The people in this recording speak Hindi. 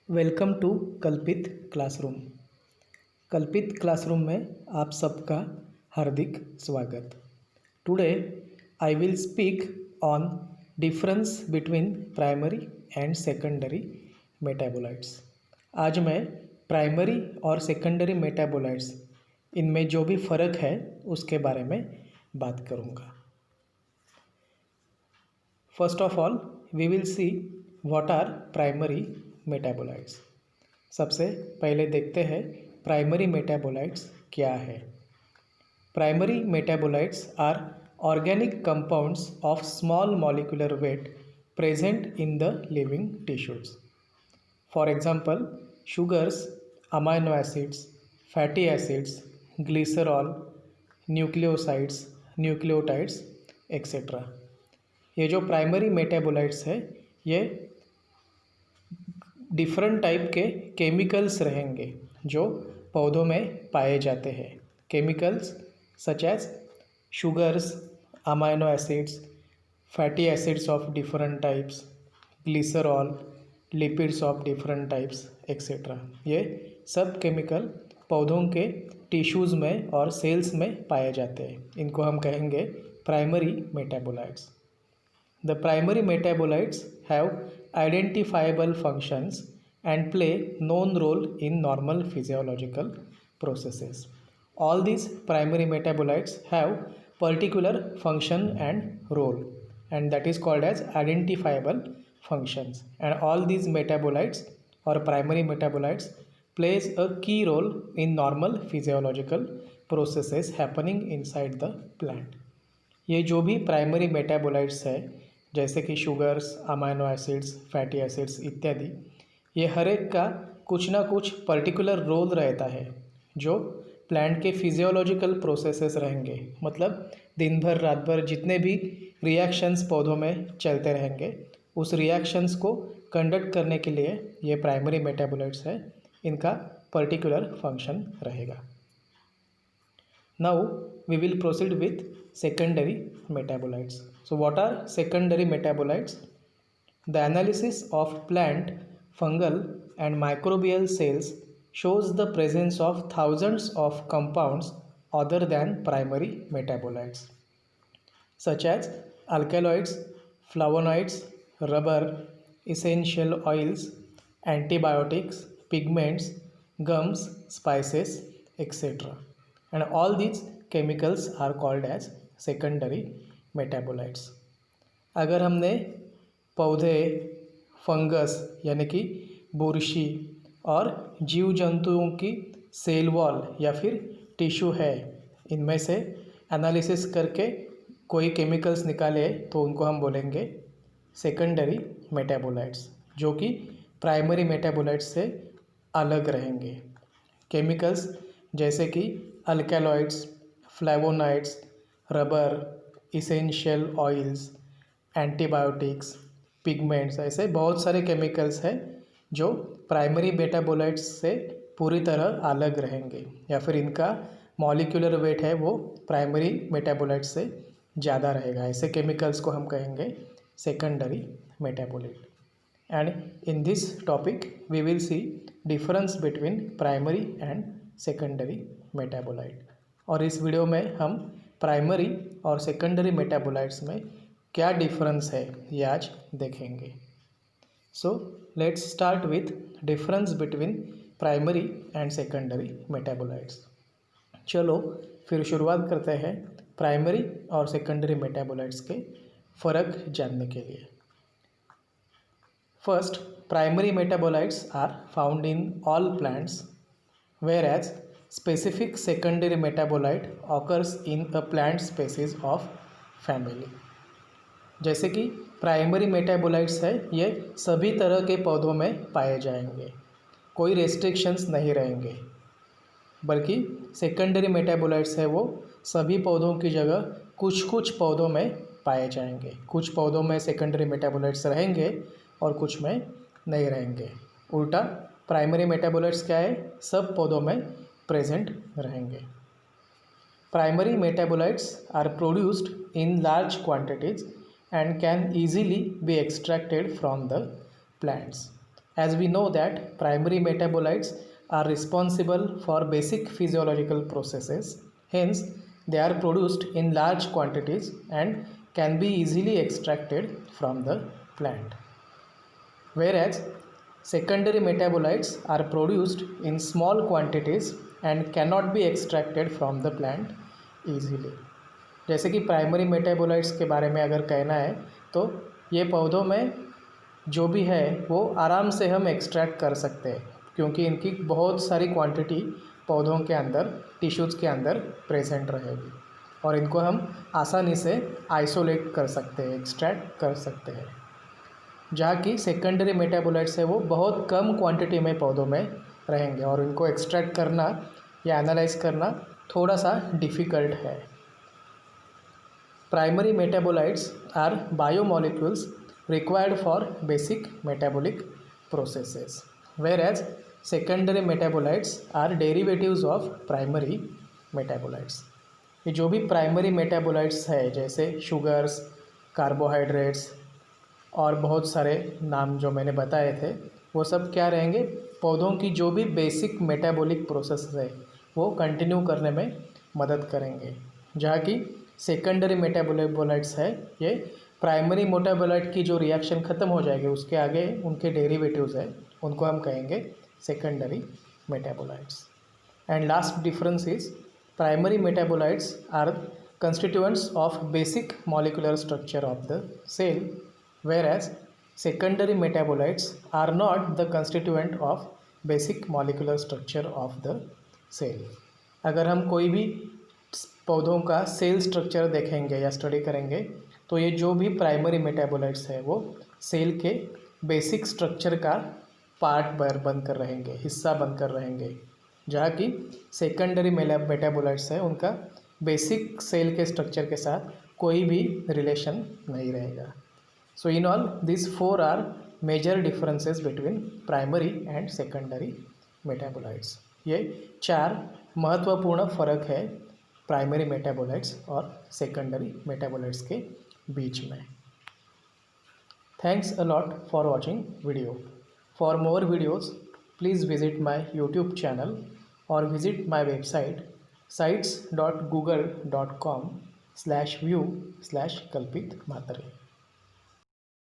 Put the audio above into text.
वेलकम टू कल्पित क्लासरूम। कल्पित क्लासरूम में आप सबका हार्दिक स्वागत। Today I will speak on difference between primary and secondary metabolites. आज मैं प्राइमरी और सेकेंडरी मेटाबोलाइट्स इनमें जो भी फ़र्क है उसके बारे में बात करूँगा। First of all we will see what are primary metabolites. सबसे पहले देखते हैं प्राइमरी मेटाबोलाइट्स क्या है। Primary metabolites are organic compounds of small molecular weight present in the living tissues. For example sugars, amino acids, fatty acids, glycerol, nucleosides, nucleotides etcetera. ये जो प्राइमरी मेटाबोलाइट्स है ये डिफरेंट टाइप के केमिकल्स रहेंगे जो पौधों में पाए जाते हैं। Chemicals such as sugars, amino acids, fatty acids of different types, glycerol, lipids of different types etcetera. ये सब केमिकल पौधों के टिश्यूज़ में और सेल्स में पाए जाते हैं। इनको हम कहेंगे primary metabolites. The primary metabolites have identifiable functions and play known role in normal physiological processes. All these primary metabolites have particular function and role, and that is called as identifiable functions. And all these metabolites or primary metabolites plays a key role in normal physiological processes happening inside the plant. ये जो भी प्राइमरी मेटाबोलाइट्स है जैसे कि sugars, amino acids, fatty acids इत्यादि, ये हर एक का कुछ ना कुछ पर्टिकुलर रोल रहता है जो प्लांट के फिजियोलॉजिकल प्रोसेसेस रहेंगे। मतलब दिन भर रात भर जितने भी रिएक्शंस पौधों में चलते रहेंगे उस रिएक्शंस को कंडक्ट करने के लिए ये प्राइमरी मेटाबोलाइट्स है, इनका पर्टिकुलर फंक्शन रहेगा। Now we will proceed with secondary metabolites. So what are secondary metabolites? The analysis of plant, fungal and microbial cells shows the presence of thousands of compounds other than primary metabolites such as alkaloids, flavonoids, rubber, essential oils, antibiotics, pigments, gums, spices, etc. And all these chemicals are called as secondary metabolites. अगर हमने पौधे, फंगस यानी कि बुरशी और जीव जंतुओं की सेल वॉल या फिर टिश्यू है, इनमें से एनालिसिस करके कोई केमिकल्स निकाले तो उनको हम बोलेंगे सेकेंडरी मेटाबोलाइट्स, जो कि प्राइमरी मेटाबोलाइट्स से अलग रहेंगे। केमिकल्स जैसे कि alkaloids, flavonoids, rubber, essential oils, antibiotics, pigments, ऐसे बहुत सारे केमिकल्स हैं जो प्राइमरी मेटाबोलाइट्स से पूरी तरह अलग रहेंगे या फिर इनका मॉलिक्यूलर वेट है वो प्राइमरी मेटाबोलाइट्स से ज़्यादा रहेगा। ऐसे केमिकल्स को हम कहेंगे secondary metabolite. And in this topic we will see difference between primary and secondary metabolite. और इस वीडियो में हम प्राइमरी और सेकेंडरी मेटाबोलाइट्स में क्या डिफरेंस है ये आज देखेंगे। So let's start with difference between primary and secondary metabolites. चलो फिर शुरुआत करते हैं प्राइमरी और सेकेंडरी मेटाबोलाइट्स के फ़र्क जानने के लिए। First, primary metabolites are found in all plants whereas specific secondary metabolite occurs in a plant species of family. जैसे कि प्राइमरी मेटाबोलाइट्स है ये सभी तरह के पौधों में पाए जाएंगे, कोई रेस्ट्रिक्शंस नहीं रहेंगे, बल्कि सेकेंडरी मेटाबोलाइट्स है वो सभी पौधों की जगह कुछ कुछ पौधों में पाए जाएंगे। कुछ पौधों में सेकेंडरी मेटाबोलाइट्स रहेंगे और कुछ में नहीं रहेंगे। उल्टा प्राइमरी मेटाबोलाइट्स क्या है, सब पौधों में प्रेजेंट रहेंगे। Primary metabolites are produced in large quantities and can easily be extracted from the plants. as we know that primary metabolites are responsible for basic physiological processes. Hence, they are produced in large quantities and can be easily extracted from the plant. Whereas secondary metabolites are produced in small quantities and cannot be extracted from the plant easily. जैसे कि प्राइमरी मेटाबोलाइट्स के बारे में अगर कहना है तो ये पौधों में जो भी है वो आराम से हम एक्सट्रैक्ट कर सकते हैं, क्योंकि इनकी बहुत सारी क्वांटिटी पौधों के अंदर, टिश्यूज़ के अंदर प्रेजेंट रहेगी और इनको हम आसानी से आइसोलेट कर सकते हैं, एक्सट्रैक्ट कर सकते हैं। जहाँ की सेकेंडरी मेटाबोलाइट्स है वो बहुत कम क्वांटिटी में पौधों में रहेंगे और इनको एक्सट्रैक्ट करना या एनालाइज करना थोड़ा सा डिफ़िकल्ट है। Primary metabolites are biomolecules required for basic metabolic processes, whereas secondary metabolites are derivatives of primary metabolites. ये जो भी प्राइमरी मेटाबोलाइट्स है जैसे शुगर्स, कार्बोहाइड्रेट्स और बहुत सारे नाम जो मैंने बताए थे, वो सब क्या रहेंगे, पौधों की जो भी बेसिक मेटाबॉलिक प्रोसेस है वो कंटिन्यू करने में मदद करेंगे। जहाँ की सेकेंडरी मेटाबोलाइट्स है ये प्राइमरी मेटाबोलाइट की जो रिएक्शन ख़त्म हो जाएगी उसके आगे उनके डेरिवेटिव्स है, उनको हम कहेंगे secondary metabolites. And last difference is primary metabolites are constituents of basic molecular structure of the cell, whereas secondary metabolites are not the constituent of basic molecular structure of the cell. अगर हम कोई भी पौधों का सेल स्ट्रक्चर देखेंगे या स्टडी करेंगे तो ये जो भी प्राइमरी मेटाबोलाइट्स है वो सेल के बेसिक स्ट्रक्चर का पार्ट बनकर रहेंगे, हिस्सा बनकर रहेंगे, जहाँ की सेकेंडरी मेटाबोलाइट्स है उनका बेसिक सेल के स्ट्रक्चर के साथ कोई भी रिलेशन नहीं रहेगा। So in all this 4 are major differences between primary and secondary metabolites. ये 4 महत्वपूर्ण फ़र्क है प्राइमरी मेटाबोलाइट्स और सेकेंडरी मेटाबोलाइट्स के बीच में। Thanks a lot for watching video. For more videos please visit my YouTube channel और visit my website sites.google.com/view/Kalpit Mhatre।